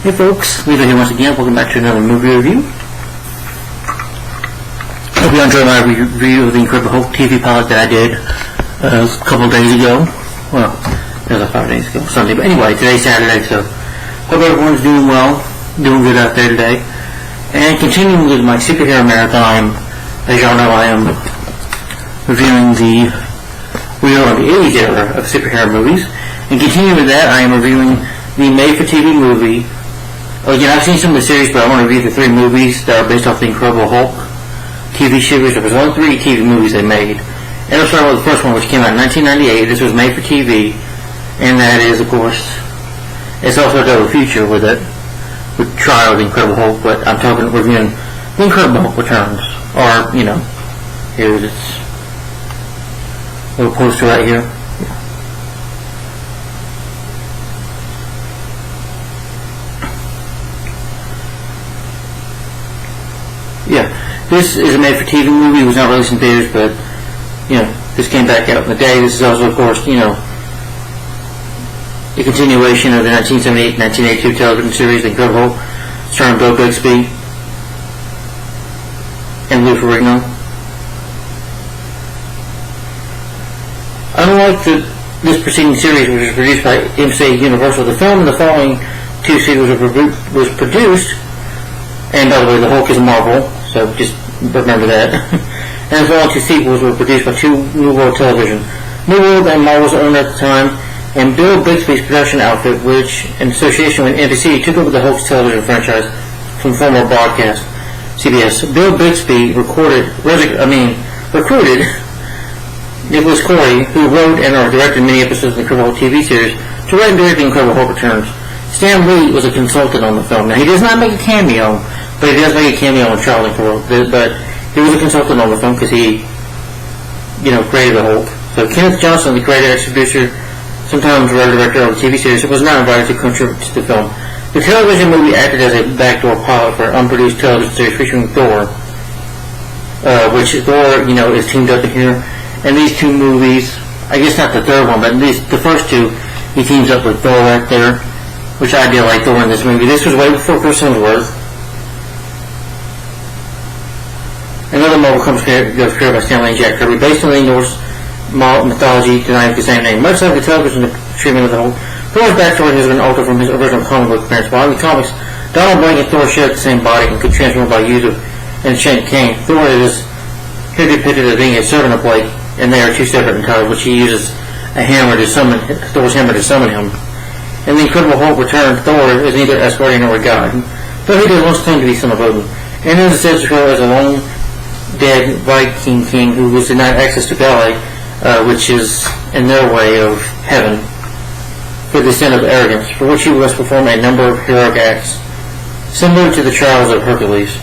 Hey folks, Lito here once again. Welcome back to another movie review. Hope you enjoyed my review of the Incredible Hulk TV pilot that I did a couple of days ago. Well, it was 5 days ago, Sunday. But anyway, today's Saturday, so hope everyone's doing well, doing good out there today. And continuing with my superhero marathon, as y'all know, I am reviewing the real of the 80s era of superhero movies. And continuing with that, I am reviewing the made-for-TV movie. Again, I've seen some of the series, but I want to review the 3 movies that are based off the Incredible Hulk TV series. There was only 3 TV movies they made. And I'll start with the first one, which came out in 1998. This was made for TV, and that is, of course, it's also got a future with it, with Trial of the Incredible Hulk, but I'm talking, reviewing The Incredible Hulk Returns, or, you know, here's its little poster right here. Yeah, this is a made-for-TV movie. It was not released in theaters, but, you know, this came back out in the day. This is also, of course, you know, the continuation of the 1978-1982 television series, The Incredible Hulk, starring Bill Bixby and Lou Ferrigno. Unlike this preceding series, which was produced by MC Universal, the film in the following 2 series was produced, and by the way, the Hulk is Marvel, so just remember that. And the following 2 sequels were produced by New World Television. New World and Marvel's owner at the time, and Bill Bixby's production outfit, which, in association with NBC, took over the Hulk's television franchise from former broadcast CBS. Bill Bixby recruited Nicholas Corey, who wrote and or directed many episodes of the Incredible Hulk TV series, to write and direct The Incredible Hulk Returns. Stan Lee was a consultant on the film. Now, he does not make a cameo, but he does make a cameo in Trial of the Incredible Hulk. But he was a consultant on the film because he, you know, created the Hulk. So Kenneth Johnson, the creator, producer, sometimes writer-director of the TV series, was not invited to contribute to the film. The television movie acted as a backdoor pilot for an unproduced television series featuring Thor, which Thor, you know, is teamed up in here. And these 2 movies, I guess not the third one, but at least the first 2, he teams up with Thor right there, which I did like Thor in this movie. This was way before Chris Hemsworth. Another Marvel comic goes created by Stan Lee and Jack Kirby, based on the Norse mythology, denying the same name. Much like the television treatment of the Hulk, Thor's backstory has been altered from his original comic book appearance. While in the comics, Donald Blake and Thor shared the same body and could transform by use of an enchanted cane. Thor is here depicted as being a servant of Blake, and they are 2 separate entities, which he uses a hammer to summon Thor's hammer to summon him. In The Incredible Hulk Returns, Thor is neither Asgardian nor a god, though he does once claim to be son of Odin, and is said to grow as a long dead Viking king who was denied access to Valhalla, which is in their way of heaven, for the sin of arrogance, for which he must perform a number of heroic acts, similar to the trials of Hercules.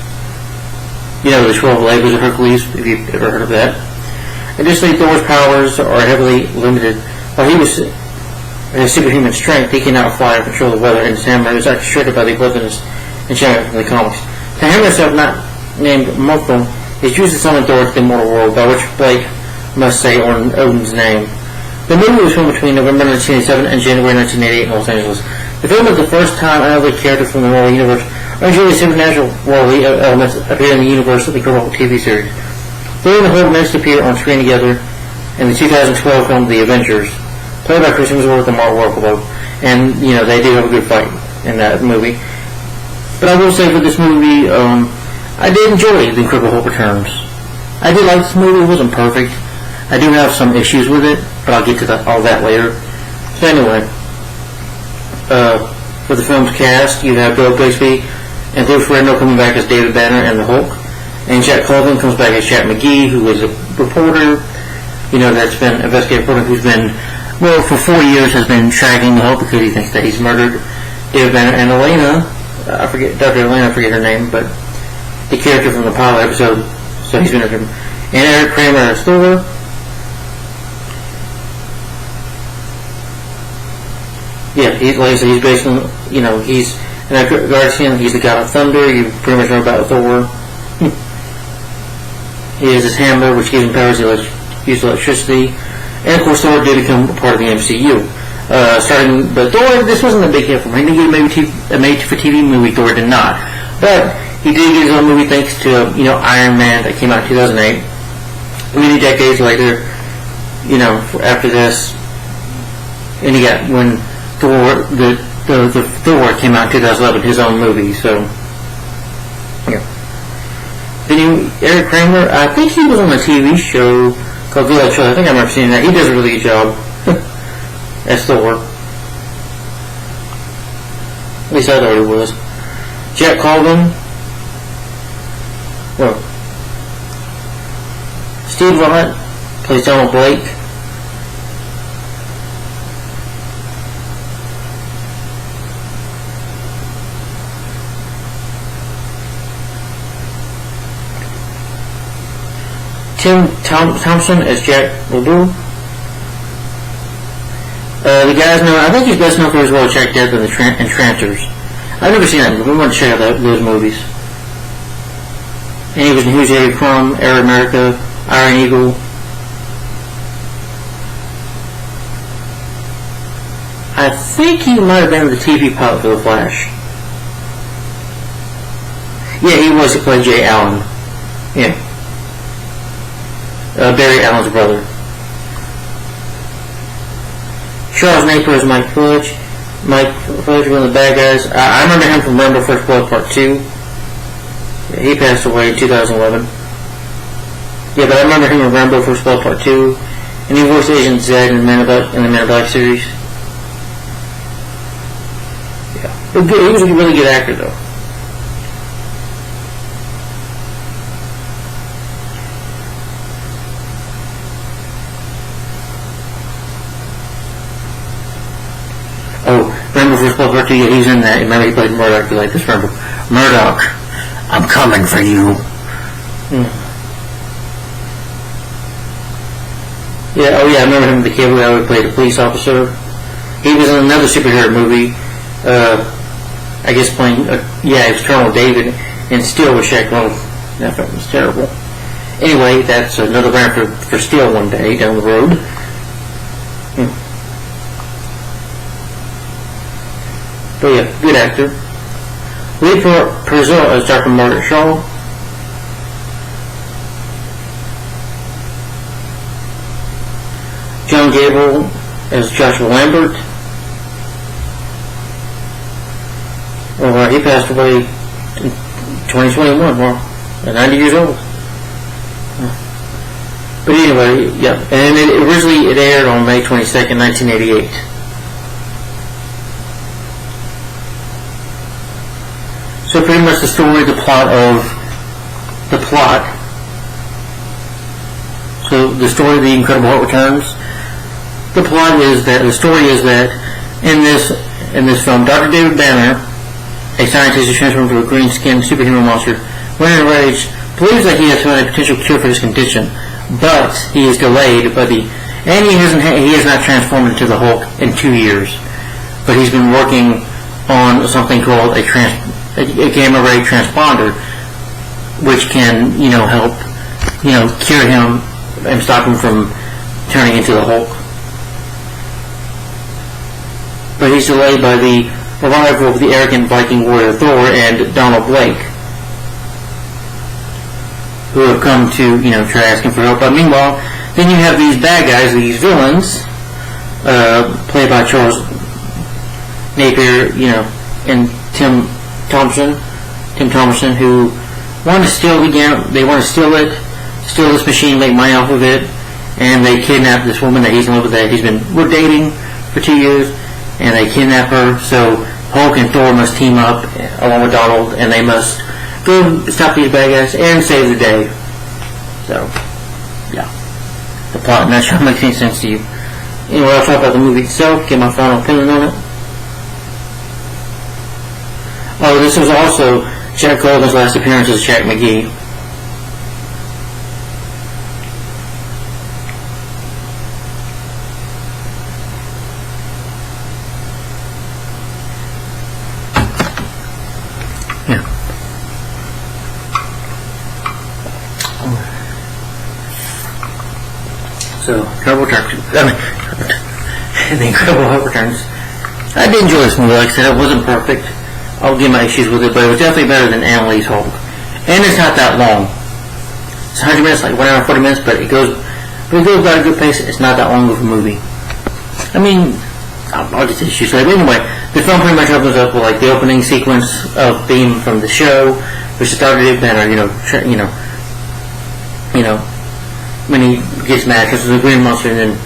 You know, the 12 labors of Hercules, if you've ever heard of that. Additionally, Thor's powers are heavily limited. While he was his superhuman strength, he cannot fly or control the weather, and his hammer is actually shredded by the Glyphinus enchantment from the comics. The hammer itself, not named Mothril, is used to summon Thor to the mortal world, by which Blake must say Odin's name. The movie was filmed between November 1987 and January 1988 in Los Angeles. The film is the first time another character from the Marvel Universe, or usually supernatural worldly elements, appear in the universe of the Incredible TV series. Thor and the Hulk next appear on screen together in the 2012 film The Avengers, played by Chris Hemsworth and Mark Ruffalo, and, you know, they do have a good fight in that movie. But I will say for this movie, I did enjoy The Incredible Hulk Returns. I did like this movie. It wasn't perfect. I do have some issues with it, but I'll get to all that later. So anyway, for the film's cast, you have Bill Bixby and Lou Ferrigno coming back as David Banner and the Hulk, and Jack Colvin comes back as Chat McGee, who is a reporter, you know, that's been investigative reporter who's been, well, for 4 years has been tracking the Hulk because he thinks that he's murdered David Banner. And Elena, Dr. Elena, I forget her name, but the character from the pilot episode, so he's been with him. And Eric Kramer as Thor. Yeah, like I said, he's based on, you know, he's an Guardian, he's the god of thunder. You pretty much know about Thor. He has his hammer, which gives him powers to use electricity. And of course, Thor did become a part of the MCU. Starting, but Thor, this wasn't a big hit for him. He didn't get a made-for-TV movie. Thor did not, but he did get his own movie thanks to Iron Man that came out in 2008. Many decades later, after this, and he got when Thor the Thor came out in 2011, his own movie. So, yeah. Then Eric Kramer, I think he was on a TV show called Village Show. I think I remember seeing that. He does a really good job as Thor. At least I thought he was. Jack Colvin. Well, Steve Vaughn plays Donald Blake. Tim Thompson as Jack Ledoux. The guys know, I think he's best known for his role as Jack Death in Entrancers. I've never seen that movie. We want to check out those movies. And he was in Who's Harry Crumb, Air America, Iron Eagle. I think he might have been the TV pilot for The Flash. Yeah, he was. He played Jay Allen. Yeah. Barry Allen's brother. Charles Napier is Mike Fudge. Mike Fudge, one of the bad guys. I remember him from Rambo First Blood Part 2. Yeah, he passed away in 2011. Yeah, but I remember him in Rambo First Blood Part 2. And he voiced Agent Zed in the Man in Black series. Yeah. He was a really good actor, though. First Blood Part 2, yeah, he's in that. Remember he played Murdoch. You like this? Remember? Murdoch, I'm coming for you. Yeah, I remember him in The Cable Guy who played a police officer. He was in another superhero movie, I guess playing, he was Colonel David, and Steel with Shaq Long. That film was terrible. Anyway, that's another brand for Steel one day down the road. But yeah, good actor. Lead for Brazil as Dr. Margaret Shaw. John Gable as Joshua Lambert. Well, he passed away in 2021, at 90 years old. But anyway, yeah. And originally it aired on May 22nd, 1988. So pretty much the story, the plot. So the story of The Incredible Hulk Returns. The story is that in this film, Dr. David Banner, a scientist who transformed into a green-skinned superhuman monster, when enraged, believes that he has found a potential cure for his condition, but he is delayed and he has not transformed into the Hulk in 2 years. But he's been working on something called a gamma ray transponder, which can, help, cure him and stop him from turning into the Hulk. But he's delayed by the arrival of the arrogant Viking warrior Thor and Donald Blake, who have come to, try asking for help. But meanwhile, then you have these bad guys, these villains, played by Charles Napier, and Tim Thomerson, who want to steal this machine, make money off of it, and they kidnap this woman that he's in love with, that he's been dating for 2 years, and they kidnap her. So Hulk and Thor must team up along with Donald, and they must go stop these bad guys and save the day. So, yeah, the plot. I'm not sure if it makes any sense to you. Anyway, I'll talk about the movie itself, get my final opinion on it. Oh, this was also Jack Goldman's last appearance as Jack McGee. Yeah. So, TurboTax. and the Incredible Hulk returns. I did enjoy this movie. Like I said, it wasn't perfect. I'll give my issues with it, but it was definitely better than Ang Lee's Hulk. And it's not that long. It's 100 minutes, like 1 hour and 40 minutes, but it goes about a good pace. It's not that long of a movie. I mean, I'll just issues later. Anyway, the film pretty much opens up with like the opening sequence of theme from the show, which started it better. When he gets mad because of the Green Monster, and then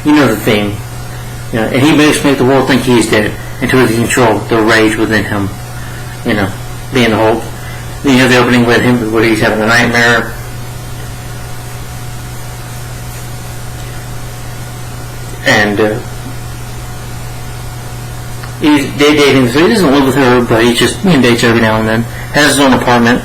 the theme. And he makes the world think he's dead until he can control the rage within him. Being the Hulk. Then you have the opening with him where he's having a nightmare. And he's dating, so he doesn't live with her, but he just dates every now and then. Has his own apartment.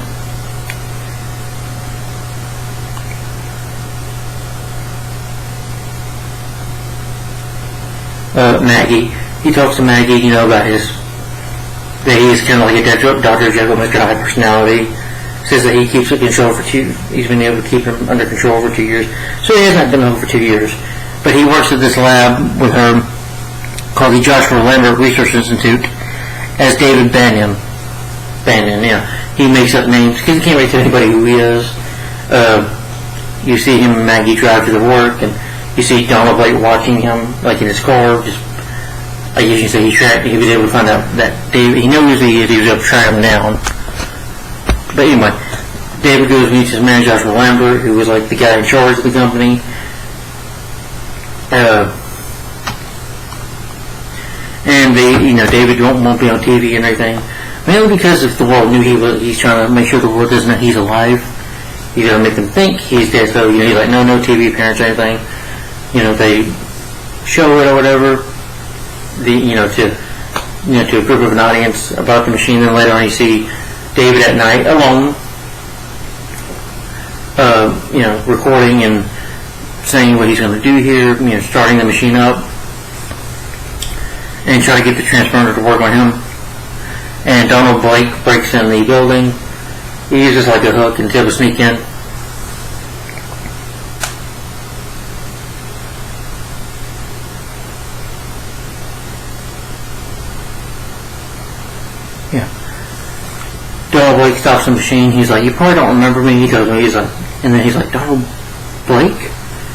Maggie. He talks to Maggie, about that he is kind of like a Dr. Jekyll, Mr. Hyde personality. Says that he keeps it control he's been able to keep him under control for 2 years. So he has not been home for 2 years. But he works at this lab with her called the Joshua Lambert Research Institute as David Banyan. He makes up names because he can't really tell anybody who he is. You see him and Maggie drive to the work, and you see Donald Blake watching him, like in his car. Just, I guess you say he was able to find out that David, he knows who he is, he was able to track him down. But anyway, David goes and meets his man, Joshua Lambert, who was like the guy in charge of the company. And David won't be on TV and everything. Mainly because if the world knew he's trying to make sure the world doesn't know he's alive. He's going to make them think he's dead. So, he's like, no TV appearance or anything. They show it or whatever. To a group of an audience about the machine. Then later on you see David at night alone, recording and saying what he's going to do here, starting the machine up and try to get the transponder to work on him. And Donald Blake breaks in the building. He uses like a hook and to sneak in. Donald Blake stops the machine. He's like, you probably don't remember me. He tells me, he's like, Donald Blake?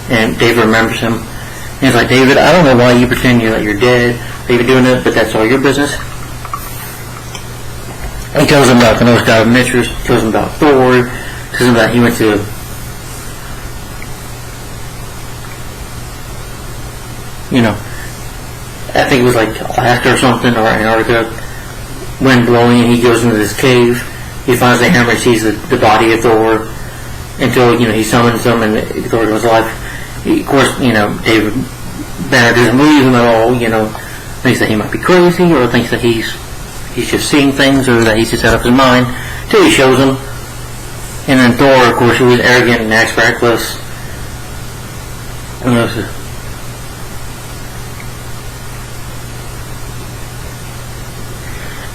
And David remembers him. And he's like, David, I don't know why you pretend you're dead, that you're doing it, but that's all your business. He tells him about the North God of Mitchers, tells him about Thor, tells him about he went to I think it was like Alaska or something, or Antarctica, wind blowing, and he goes into this cave. He finds the hammer, sees the body of Thor, until he summons him, and Thor goes alive. Of course, David Banner doesn't believe him at all. Thinks that he might be crazy, or thinks that he's just seeing things, or that he's just out of his mind. Till he shows him, and then Thor, of course, who is arrogant and acts reckless.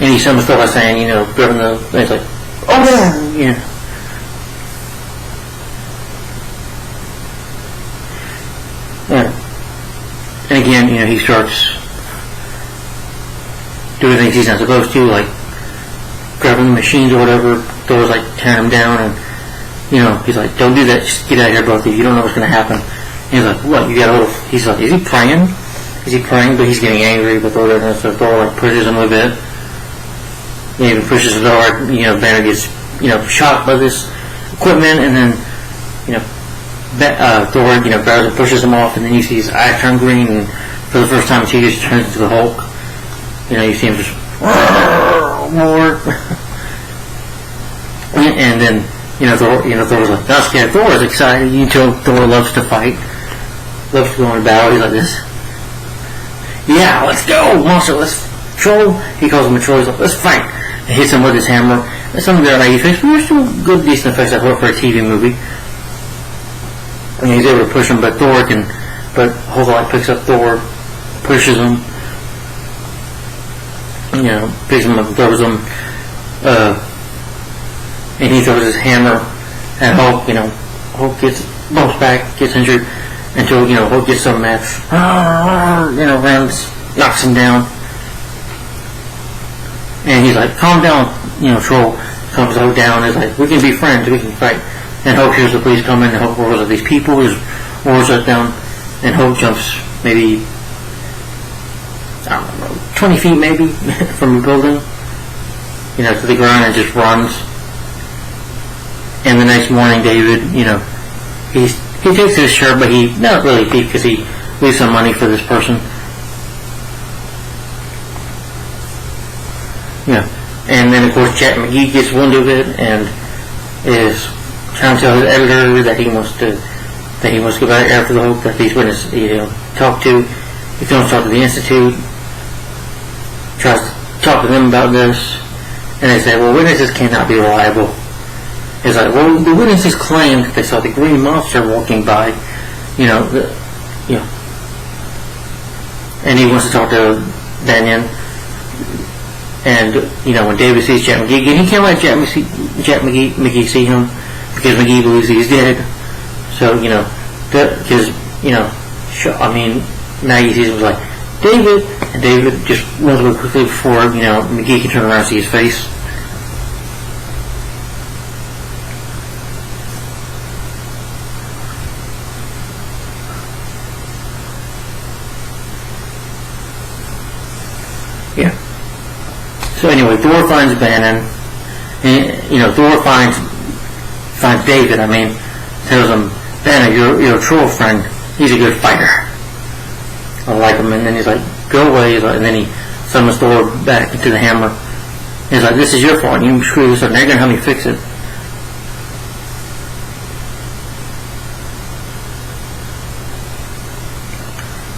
And he summons Thor by saying, grabbing the, and he's like, oh yeah, And again, he starts doing things he's not supposed to, like grabbing the machines or whatever. Thor's like tearing him down, and he's like, don't do that, just get out of here, both of you. You don't know what's going to happen. And he's like, what? You got a little. He's like, is he praying? Is he praying? But he's getting angry. But Thor doesn't. So Thor like pushes him a bit. He even pushes the door. Banner gets shot by this equipment, and then Thor grabs and pushes him off, and then you see his eyes turn green, and for the first time he just turns into the Hulk. You see him just more, and then Thor's like, not scared. Thor is excited. Thor loves to fight, loves to go into battle. He's like this. Yeah, let's go, monster. Let's troll. He calls him a troll. He's like, let's fight. And hits him with his hammer. And some of their lady effects, but they're still good, decent effects I thought for a TV movie. And he's able to push him, but Hulk picks up Thor, pushes him, picks him up and throws him, and he throws his hammer at Hulk. Hulk bumps back, gets injured, until, Hulk gets so mad, knocks him down. And he's like, calm down, Troll. Calms Hulk down. He's like, we can be friends, we can fight. And Hulk hears the police coming, and Hulk roars at these people, his roars shut down, and Hulk jumps maybe, 20 feet maybe, from the building, to the ground, and just runs. And the next morning, David, he takes his shirt, but he, not really because he leaves some money for this person. And then of course Jack McGee gets wind of it and is trying to tell his editor that he wants to go back after the Hulk, that these witnesses talk to. He comes talk to the Institute, tries to talk to them about this, and they say, well, witnesses cannot be reliable. It's like, well, the witnesses claim that they saw the green monster walking by, and he wants to talk to Banyan. And, when David sees Jack McGee, and he can't let Jack McGee see him, because McGee believes he's dead. So, because, Maggie sees him like, David! And David just runs away quickly before, McGee can turn around and see his face. Yeah. So anyway, Thor finds Bannon, and, Thor finds David, tells him, Bannon, your troll friend, he's a good fighter. I like him, and then he's like, go away, and then he summons Thor back into the hammer. He's like, this is your fault, you screwed this up, now you're going to help me fix it.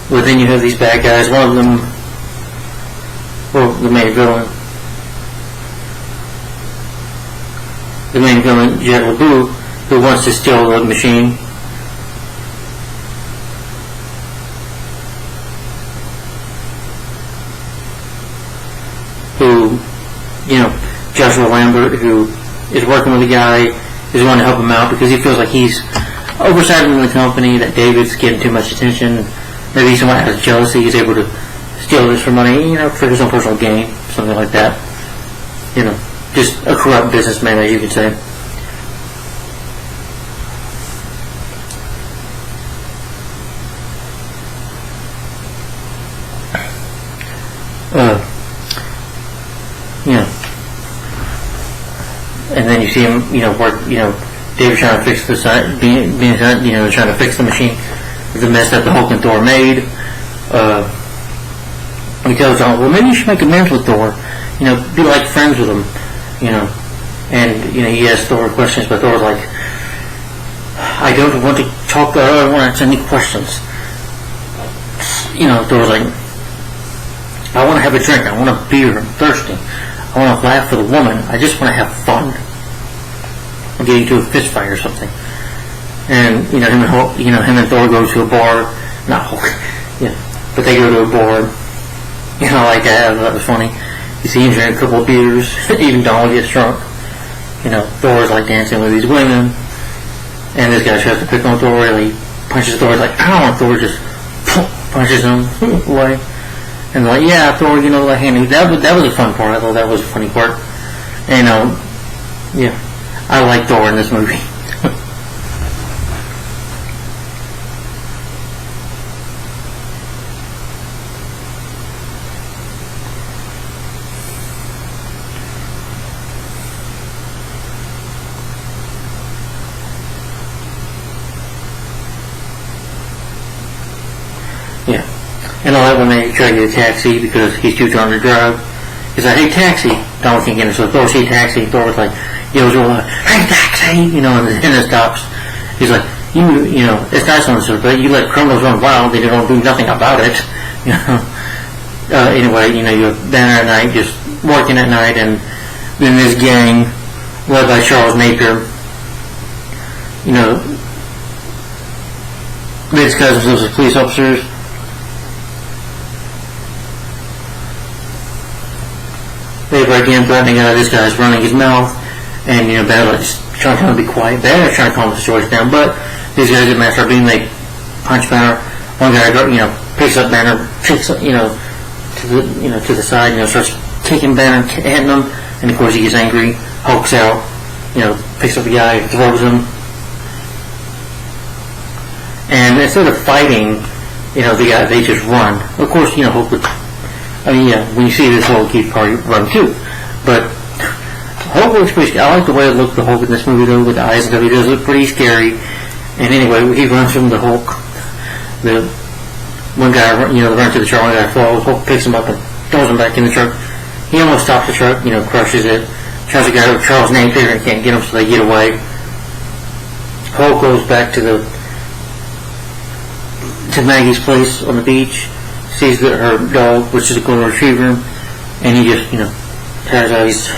But then you have these bad guys, one of them, the main villain, Jet LeBeau, who wants to steal the machine. Who, Joshua Lambert, who is working with the guy, is wanting to help him out because he feels like he's oversighting the company, that David's getting too much attention. Maybe someone has jealousy, he's able to steal this for money, for his own personal gain, something like that. Just a corrupt businessman, as you could say. And then you see him, work, David trying to fix the site, trying to fix the machine, the mess that the Hulk and Thor made. He tells John, well, maybe you should make amends with Thor, be like friends with him, and, he asks Thor questions, but Thor's like, I don't want to talk, I don't want to answer any questions. Thor's like, I want to have a drink, I want a beer, I'm thirsty, I want to laugh with a woman, I just want to have fun. I'll get into a fist fight or something. And, him and Thor go to a bar, not Hulk, but they go to a bar, like that was funny. You see him drink a couple of beers, even Donald gets drunk. Thor's like dancing with these women, and this guy tries to pick on Thor, and he punches Thor, he's like, ow, and Thor just punches him away. And like, yeah, Thor, like, handy. That was a fun part. I thought that was a funny part. And, I like Thor in this movie. Yeah. And I like when they try to get a taxi because he's too drunk to drive. He's like, hey, taxi. Donald can't get it, so Thor sees taxi. Thor was like, yells over, hey, taxi, and it stops. He's like, it's nice on this, but you let criminals run wild, they don't do nothing about it. Anyway, you have Banner at night, just working at night, and then this gang, led by Charles Napier, they disguise themselves as police officers. They break in, threatening this guy's running his mouth, and Banner's just trying to be quiet. Banner's trying to calm the situation down, but these guys at Master Beam, they punch Banner. One guy, picks up Banner, kicks, to the side, starts kicking Banner, hitting him, and of course he gets angry, hulks out, picks up the guy, throws him, and instead of fighting, the guy, they just run. Of course, Hulk would, when you see this Hulk, he'd probably run too, but Hulk looks pretty. I like the way it looked the Hulk in this movie though, with the eyes and stuff. He does look pretty scary. And anyway, he runs from the Hulk. The one guy, runs to the truck. One guy falls. Hulk picks him up and throws him back in the truck. He almost stops the truck. Crushes it. Tries to get Charles Napier and can't get him, so they get away. Hulk goes back to Maggie's place on the beach. Sees her dog, which is a golden retriever, and he just tears out. He's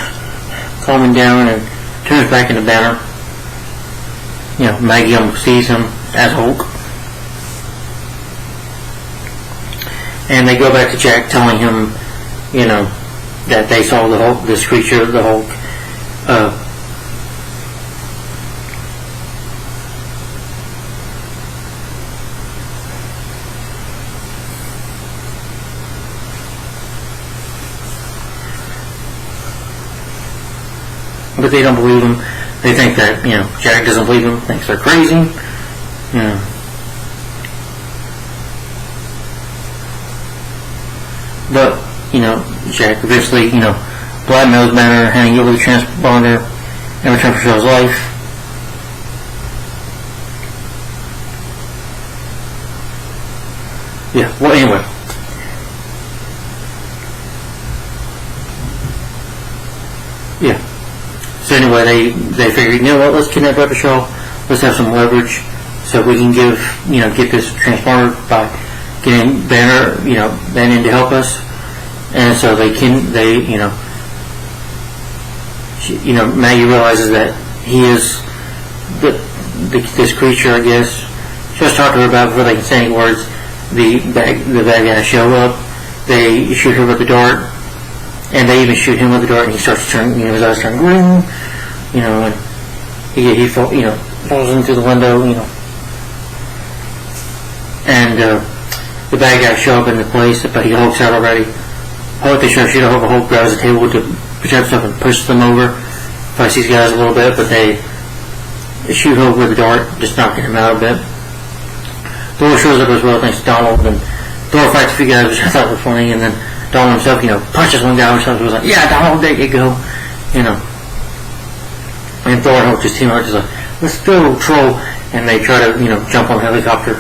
calming down and turns back into Banner. Maggie almost sees him as Hulk. And they go back to Jack telling him, that they saw the Hulk, this creature, the Hulk. But they don't believe him. They think that, Jack doesn't believe him, thinks they're crazy. But, Jack eventually, blackmails Banner, handing over the transponder in return for Charles' life. Yeah, well, anyway. Yeah. So anyway, they figured, let's kidnap Dr. Shaw. Let's have some leverage so we can get this transponder by getting Banner, Bannon to help us. And so Maggie realizes that he is this creature, I guess. Just talk to her about it before they can say any words. The bad guys show up. They shoot her with the dart. And they even shoot him with the dart, and he starts to turn, his eyes turn green, and he falls into the window, And the bad guys show up in the place, but he hulks out already. Hulk, they try to shoot over. Hulk grabs the table to protect himself and pushes them over. Fights these guys a little bit, but they shoot Hulk with the dart, just knocking him out a bit. Thor shows up as well, thanks to Donald, and Thor fights a few guys, which I thought was funny, and then Donald himself, punches one guy or something. He was like, yeah, Donald, there you go. And Thor and Hulk just team up, just like, let's go, troll. And they try to, jump on a helicopter.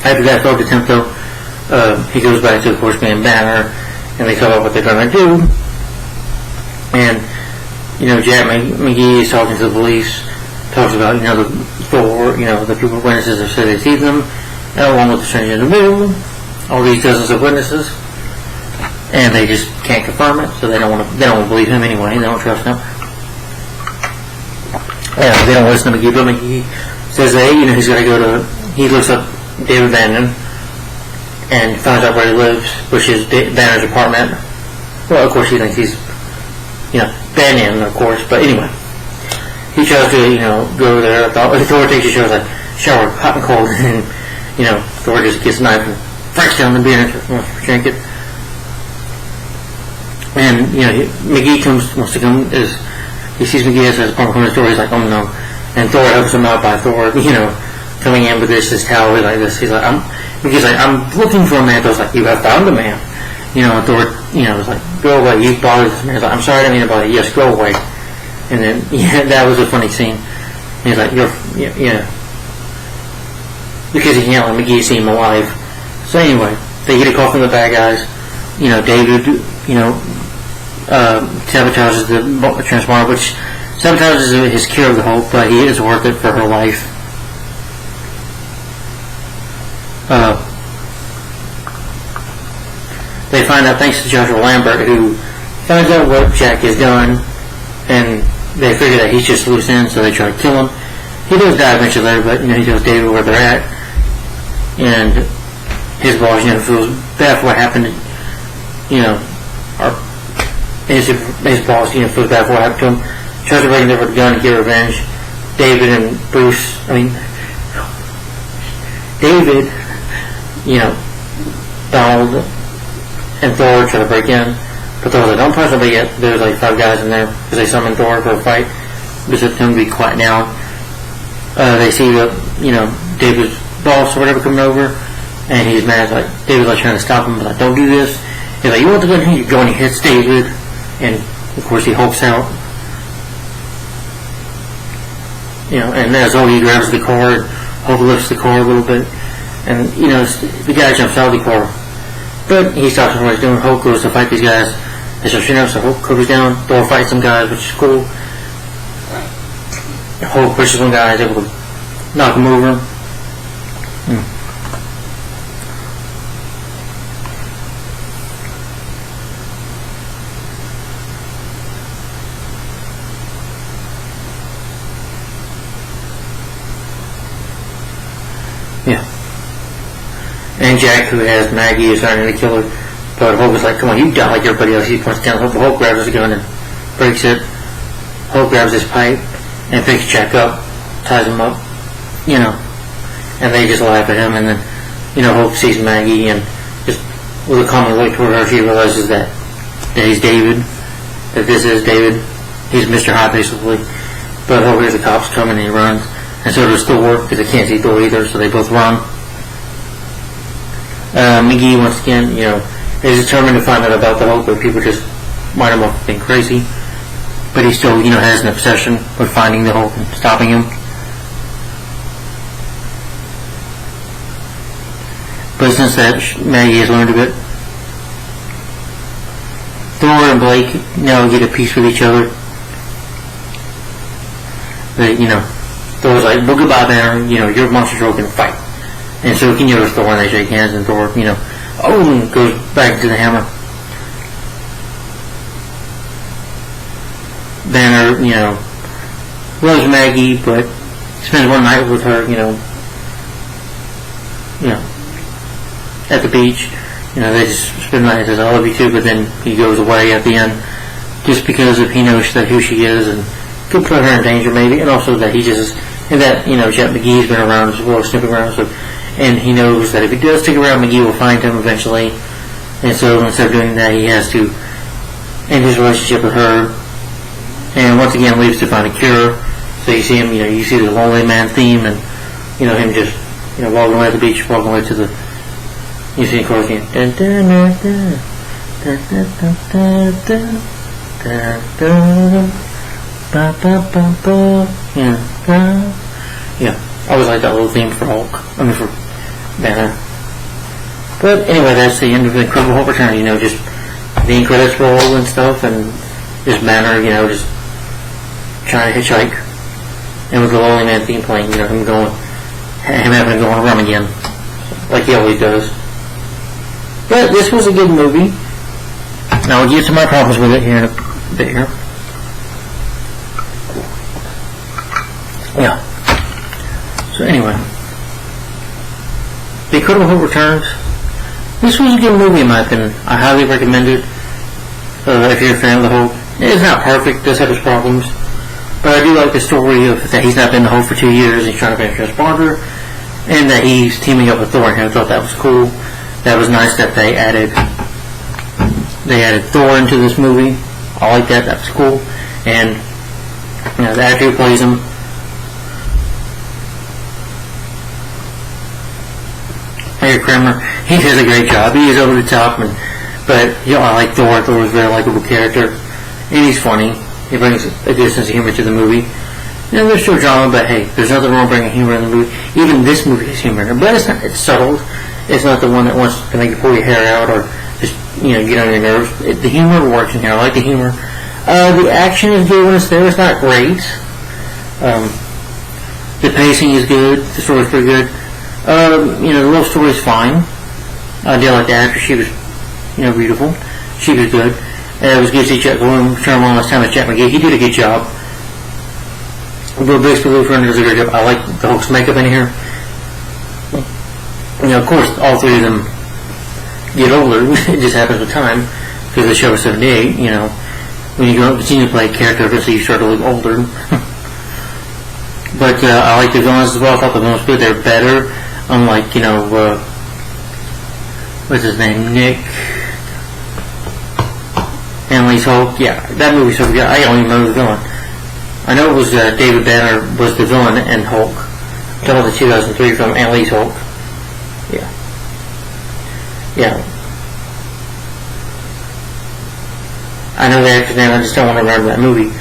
After that failed attempt, though, he goes back to, of course, being Banner, and they tell him what they're going to do. And, Jack McGee is talking to the police, talks about, the Thor, the people, witnesses have said they see them, along with the stranger in the moon, all these dozens of witnesses, and they just can't confirm it, so they don't want to believe him anyway. They don't trust him. Yeah, they don't listen to McGee, but McGee says that he's got to go to. He looks up David Bannon and finds out where he lives, which is Banner's apartment. Well, of course, he thinks he's Bannon, of course, but anyway, he tries to go there. Thor takes a shower, hot and cold, and Thor just gets a knife and breaks down the beer and drink it. And, McGee wants to come, he sees McGee as his apartment corner door, he's like, oh no. And Thor helps him out by Thor, coming in with this towel like this. He's like, McGee's like, I'm looking for a man. Thor's like, you have found a man. And Thor, was like, go away, you bothered this man. He's like, I'm sorry, I didn't mean to bother you. Yes, go away. And then, that was a funny scene. And he's like, because he can't let McGee see him alive. So anyway, they get a call from the bad guys. David, sabotages the transponder, which sabotages his cure of the Hulk, but he is worth it for her life. They find out, thanks to Joshua Lambert, who finds out what Jack has done, and they figure that he's just loose ends, so they try to kill him. He does die eventually later, but he tells David where they're at, and his boss feels bad for what happened. His boss feels bad for what happened to him. Tries to bring him over the gun to get revenge, David and Bruce, David, Donald and Thor try to break in, but Thor's like, don't punch nobody yet. There's like 5 guys in there because they summoned Thor for a fight. Because it's going to be quiet now. They see David's boss or whatever coming over, and he's mad. Like David's like trying to stop him, like, don't do this. He's like, you want the gun here? You go and he hits David, and of course he hulks out. And as though he grabs the car, and Hulk lifts the car a little bit, and the guy jumps out of the car, but he stops what he's doing. Hulk goes to fight these guys. And so Hulk goes down. Thor fights some guys, which is cool. Hulk pushes one guy, is able to knock him over. Yeah. And Jack, who has Maggie, is starting to kill her. But Hulk is like, come on, you die like everybody else. He points down. Hulk grabs his gun and breaks it. Hulk grabs his pipe and picks Jack up, ties him up, and they just laugh at him. And then, Hulk sees Maggie, and just with a common look toward her, she realizes that he's David, that this is David. He's Mr. Hot, basically. But Hulk hears the cops coming and he runs. And so does Thor, because they can't see Thor either, so they both run. McGee, once again, is determined to find out about the Hulk, but people just wind him up being crazy. But he still, has an obsession with finding the Hulk and stopping him. But since that, Maggie has learned a bit. Thor and Blake now get a piece with each other. They, Thor's like, well, goodbye, Banner. Your monster's all gonna fight. And so can Thor, and they shake hands, and Thor, and goes back into the hammer. Banner, loves Maggie, but spends one night with her, at the beach. They just spend the night and says, I love you too, but then he goes away at the end just because he knows that who she is and could put her in danger maybe, and also that he just, and that, Jet McGee's been around as well, snooping around, so, and he knows that if he does stick around, McGee will find him eventually, and so instead of doing that, he has to end his relationship with her, and once again leaves to find a cure. So you see him, you see the Lonely Man theme, and, him just, walking away at the beach, walking away to the, you see the chorus again, dun, dun, dun, dun, dun, dun, dun, dun, dun, dun, dun. Ba, ba, ba, ba. Yeah, I always like that little theme for Hulk. For Banner. But anyway, that's the end of the Incredible Hulk Returns. Just the end credits roll and stuff, and just Banner, just trying to hitchhike, and with the Lonely Man theme playing, him having to go on a run again, like he always does. But this was a good movie. Now we'll get to my problems with it here in a bit here. Yeah. So anyway, The Incredible Hulk Returns. This was a good movie in my opinion. I highly recommend it. If you're a fan of the Hulk, it's not perfect. It does have its problems, but I do like the story of that he's not been the Hulk for 2 years. He's trying to finish Transponder, and that he's teaming up with Thor. And I thought that was cool. That was nice that they added Thor into this movie. I like that. That's cool. And the actor who plays him. Harry Kramer, he does a great job. He is over the top, but I like Thor. Thor is a very likable character, and he's funny. He brings a good sense of humor to the movie. There's still drama, but hey, there's nothing wrong bringing humor in the movie. Even this movie has humor in it, but it's subtle. It's not the one that wants to make you pull your hair out or just get on your nerves. The humor works in here. I like the humor. The action is good when it's there. It's not great. The pacing is good. The story's pretty good. The love story is fine. I did like the actress. She was, beautiful. She was good. It was good to see Jack Bloom turn on last time as Jack McGee. He did a good job. Bill Bixby does a great job. I like the Hulk's makeup in here. Of course, all three of them get older. It just happens with time because the show is 78. When you continue to play a character, eventually you start to look older. But I like the villains as well. I thought the villains were good. They're better. Unlike, what's his name? Nick. Stan Lee's Hulk. Yeah, that movie's so good. I don't even know the villain. I know it was David Banner was the villain in Hulk. I'm talking about the 2003 film, Stan Lee's Hulk. Yeah. Yeah. I know the actor's name, I just don't want to remember that movie.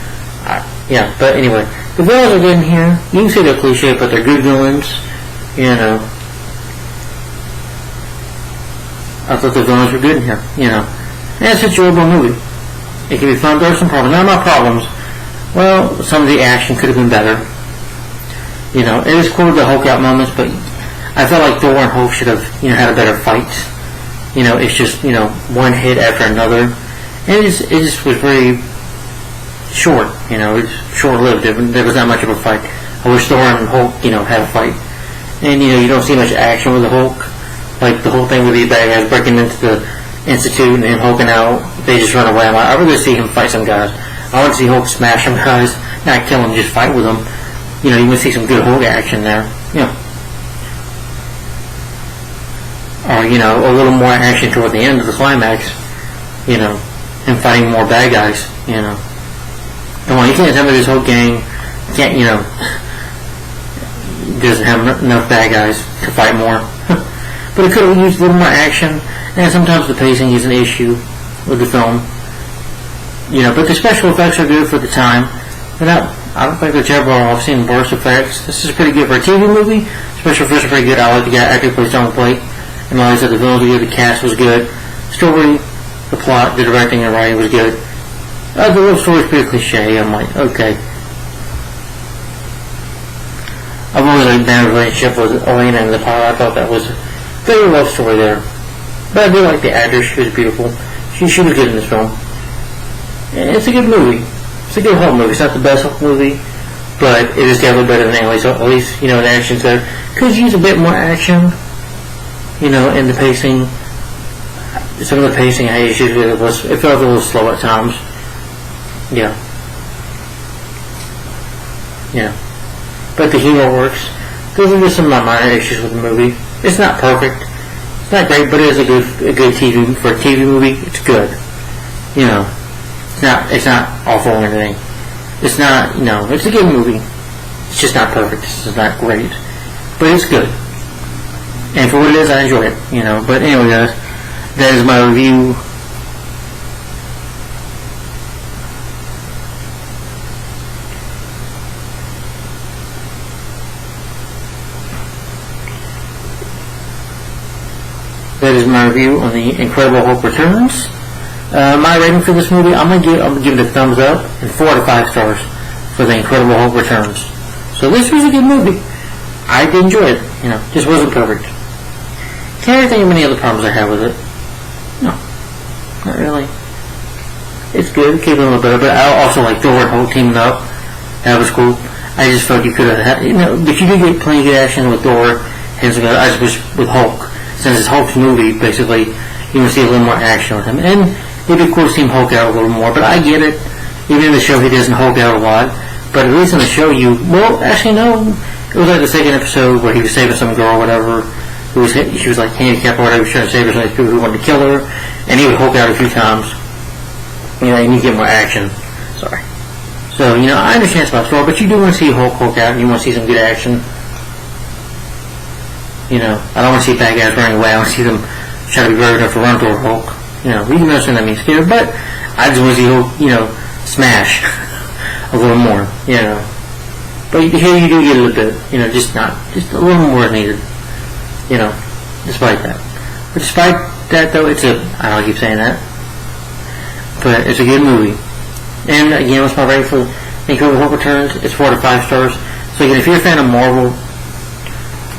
Yeah, but anyway. The villains are good in here. You can say they're cliche, but they're good villains. I thought the villains were good in here, And it's an enjoyable movie. It can be fun. There are some problems. None of my problems. Well, some of the action could have been better. It was cool the Hulk out moments, but I felt like Thor and Hulk should have, had a better fight. It's just, one hit after another. And it just was very short, it's short-lived. There was not much of a fight. I wish Thor and Hulk, had a fight. And, you don't see much action with the Hulk. Like the whole thing with the bad guys breaking into the Institute and him hulking out, they just run away. I'd rather see him fight some guys. I want to see Hulk smash some guys, not kill them, just fight with them. You want to see some good Hulk action there. Or, a little more action toward the end of the climax, and fighting more bad guys, Come on, you can't tell me this whole gang can't, doesn't have enough bad guys to fight more. But it could have used a little more action, and sometimes the pacing is an issue with the film. But the special effects are good for the time. I don't think they're terrible. I've seen worse effects. This is pretty good for a TV movie. Special effects are pretty good. I like the guy actor plays John Blake. And like I said, the villains were good, the cast was good. Story, the plot, the directing and writing was good. The little story's pretty cliche. I'm like, okay. I've always liked Banner's relationship with Elena and the pilot. I thought that was a very love story there. But I do like the actress. She was beautiful. She was good in this film. And it's a good movie. It's a good Hulk movie. It's not the best Hulk movie, but it is definitely better than Aliens. So at least, the action's there. Could use a bit more action, in the pacing. Some of the pacing I had issues with. It felt a little slow at times. Yeah. But the humor works. Those are just some of my minor issues with the movie. It's not perfect. It's not great, but it is a good TV for a TV movie. It's good. It's not awful or anything. It's not, it's a good movie. It's just not perfect. It's not great, but it's good. And for what it is, I enjoy it. But anyway, guys, that is my review. That is my review on The Incredible Hulk Returns. My rating for this movie, I'm gonna give it a thumbs up and 4 out of 5 stars for The Incredible Hulk Returns. So this was a good movie. I did enjoy it. Just wasn't perfect. Can't really think of any other problems I have with it. No, not really. It's good. It kept it a little better, but I also like Thor and Hulk teaming up. That was cool. I just felt you could have had, if you did get plenty of good action with Thor, I just wish with Hulk. Since it's Hulk's movie, basically, you want to see a little more action with him. And it'd be cool to see him Hulk out a little more, but I get it. Even in the show, he doesn't Hulk out a lot. But at least in the show, actually, no. It was like the second episode where he was saving some girl or whatever. She was like handicapped or whatever. He was trying to save her from these people who wanted to kill her. And he would Hulk out a few times. And you get more action. Sorry. So, I understand it's about Thor, but you do want to see Hulk out, and you want to see some good action. I don't want to see bad guys running away. I want to see them try to be brave enough to run toward Hulk. We can understand that means scared, but I just want to see Hulk, smash a little more, But here you do get a little bit, just a little more needed, despite that. But despite that, though, I don't keep saying that, but it's a good movie. And again, what's my rating for The Incredible Hulk Returns? It's 4 out of 5 stars. So again, if you're a fan of Marvel,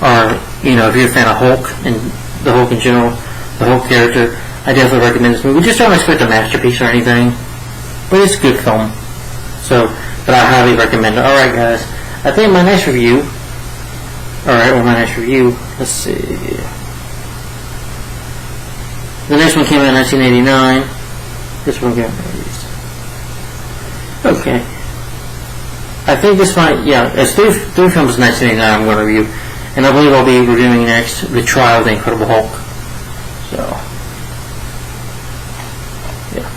or if you're a fan of Hulk and the Hulk in general, the Hulk character, I definitely recommend this movie. Just don't expect a masterpiece or anything, but it's a good film. So, but I highly recommend it. Alright, guys, I think my next review, let's see. The next one came out in 1989. This one got released. Okay. I think this might, yeah, it's three films in 1989 I'm going to review. And I believe I'll be reviewing next The Trial of the Incredible Hulk. So, yeah.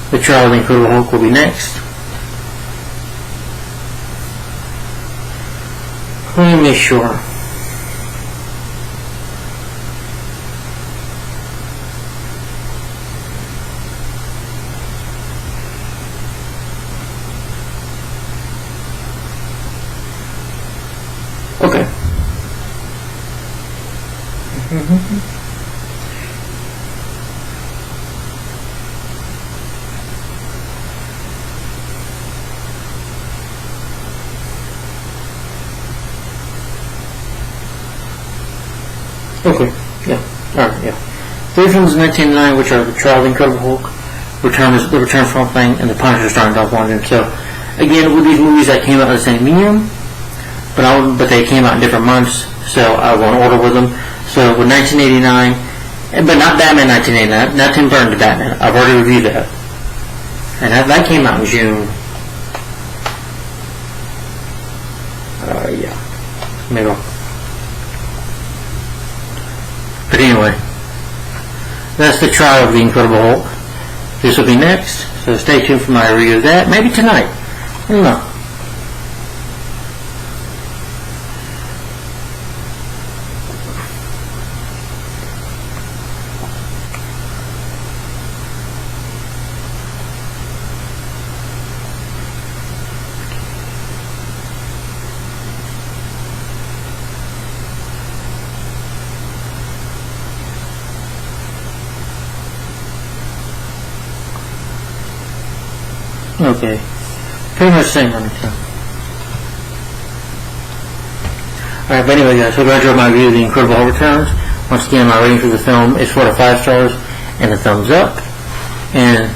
The Trial of the Incredible Hulk will be next. Let me make sure. Okay. Okay, yeah, alright, yeah. Three films in 1989, which are The Trial of the Incredible Hulk, The Return from Thing, and The Punisher starring Dolph Lundgren. So, again, with these movies that came out in the same medium, but they came out in different months, so I won't order with them. So, with 1989, but not Batman 1989, not Tim Burton's Batman. I've already reviewed that. And that came out in June. Yeah. Maybe But anyway, that's The Trial of the Incredible Hulk. This will be next, so stay tuned for my review of that. Maybe tonight. I don't know. Okay. Pretty much the same one. So. Alright, but anyway guys, hope you enjoyed my review of The Incredible Hulk Returns. Once again, my rating for the film is 4 to 5 stars and a thumbs up. And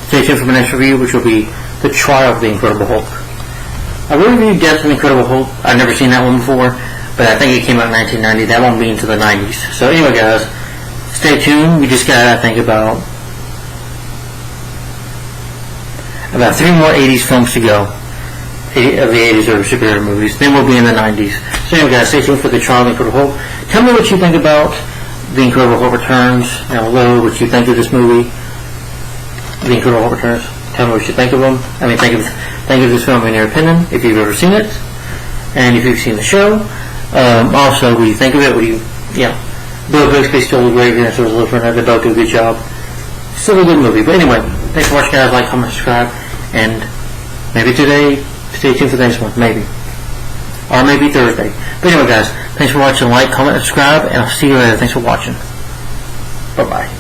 stay tuned for my next review, which will be The Trial of the Incredible Hulk. I reviewed Death of the Incredible Hulk. I've never seen that one before, but I think it came out in 1990. That won't be into the 90s. So anyway guys, stay tuned. We just got, I think, about 3 more 80s films to go. Of the 80s or superhero movies. Then we'll be in the 90s. So anyway guys, stay tuned for The Trial of the Incredible Hulk. Tell me what you think about The Incredible Hulk Returns down below, what you think of this movie, The Incredible Hulk Returns. Tell me what you think of them. I mean, think of this film in your opinion, if you've ever seen it, and if you've seen the show. Also, what do you think of it? Bill Bixby still a great and so was Liv Fernandez. They both do a good job. Still a good movie. But anyway, thanks for watching guys. Like, comment, subscribe, and maybe today, stay tuned for the next one. Maybe. Or maybe Thursday. But anyway guys, thanks for watching. Like, comment, subscribe, and I'll see you later. Thanks for watching. Bye-bye.